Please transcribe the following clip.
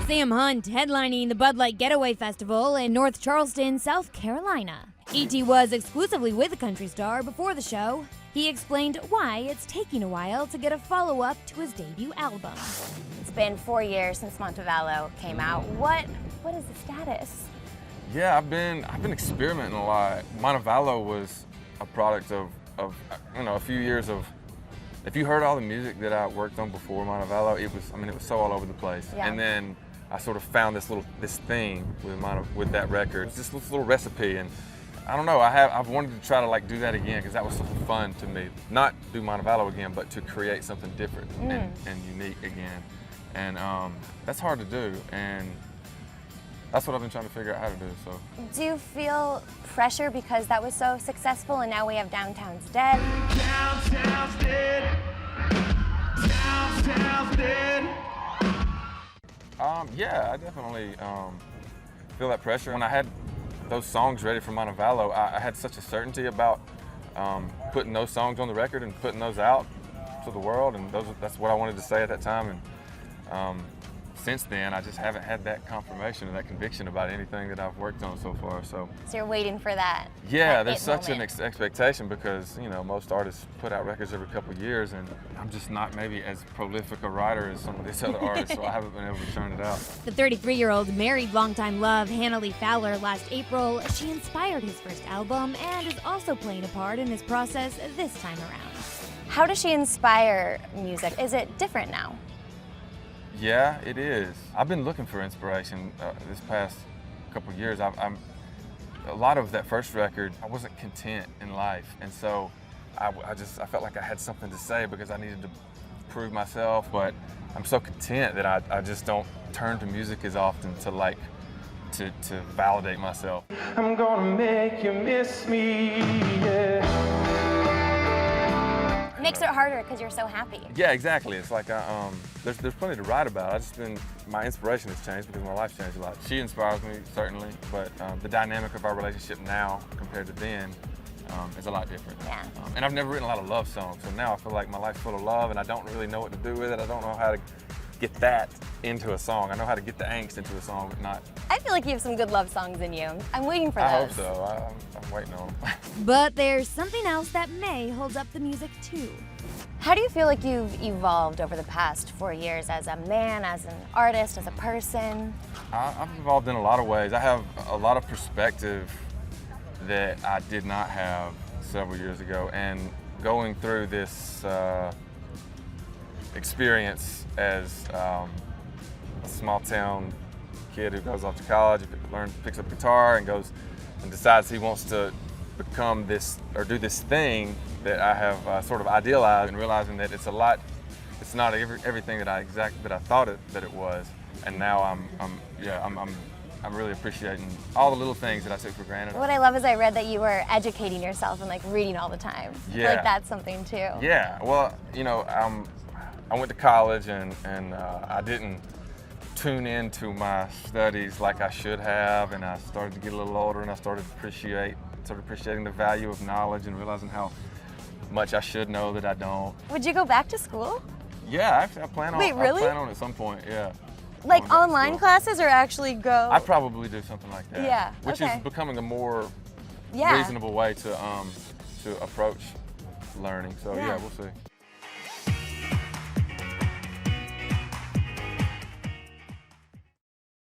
Sam Hunt headlining the Bud Light Getaway Festival in North Charleston, South Carolina. E.T. was exclusively with the country star before the show. He explained why it's taking a while to get a follow-up to his debut album. It's been 4 years since Montevallo came out. What is the status? Yeah, I've been experimenting a lot. Montevallo was a product of a few years of. If you heard all the music that I worked on before Montevallo, it was so all over the place. Yeah. And then I sort of found this thing with that record. It's just this little recipe, and I don't know. I've wanted to try to do that again because that was so fun to me. Not do Montevallo again, but to create something different and unique again. And that's hard to do, and that's what I've been trying to figure out how to do. So, do you feel pressure because that was so successful, and now we have Downtown's Dead? Downtown's dead. Downtown's dead. Yeah, I definitely feel that pressure. When I had those songs ready for Montevallo, I had such a certainty about putting those songs on the record and putting those out to the world, and that's what I wanted to say at that time. And since then, I just haven't had that confirmation or that conviction about anything that I've worked on so far. So you're waiting for that. Yeah, there's such an expectation because most artists put out records every couple of years, and I'm just not maybe as prolific a writer as some of these other artists, so I haven't been able to churn it out. The 33-year-old married longtime love Hannah Lee Fowler last April. She inspired his first album and is also playing a part in his process this time around. How does she inspire music? Is it different now? Yeah, it is. I've been looking for inspiration this past couple of years. A lot of that first record, I wasn't content in life, and so I felt like I had something to say because I needed to prove myself. But I'm so content that I just don't turn to music as often to validate myself. I'm gonna make you miss me. Yeah. It makes it harder because you're so happy. Yeah, exactly. It's like there's plenty to write about. My inspiration has changed because my life's changed a lot. She inspires me, certainly, but the dynamic of our relationship now compared to then is a lot different. Yeah. And I've never written a lot of love songs, so now I feel like my life's full of love and I don't really know what to do with it. I don't know how to get that into a song. I know how to get the angst into a song, but not. I feel like you have some good love songs in you. I'm waiting for those. I hope so. I'm waiting on them. But there's something else that may hold up the music too. How do you feel like you've evolved over the past 4 years as a man, as an artist, as a person? I've evolved in a lot of ways. I have a lot of perspective that I did not have several years ago, and going through this experience as a small town kid who goes off to college, picks up guitar and goes and decides he wants to become this or do this thing that I have sort of idealized, and realizing that it's not everything that I thought that it was. And now I'm really appreciating all the little things that I took for granted. What I love is I read that you were educating yourself and reading all the time. Yeah. I feel like that's something too. Yeah, well, I went to college and I didn't tune into my studies like I should have, and I started to get a little older and I started appreciating the value of knowledge and realizing how much I should know that I don't. Would you go back to school? Yeah, actually I plan on. Wait, really? I plan on at some point, yeah. Like online classes, or actually go? I'd probably do something like that. Yeah, Which is becoming a more Yeah. reasonable way to approach learning. So yeah, we'll see.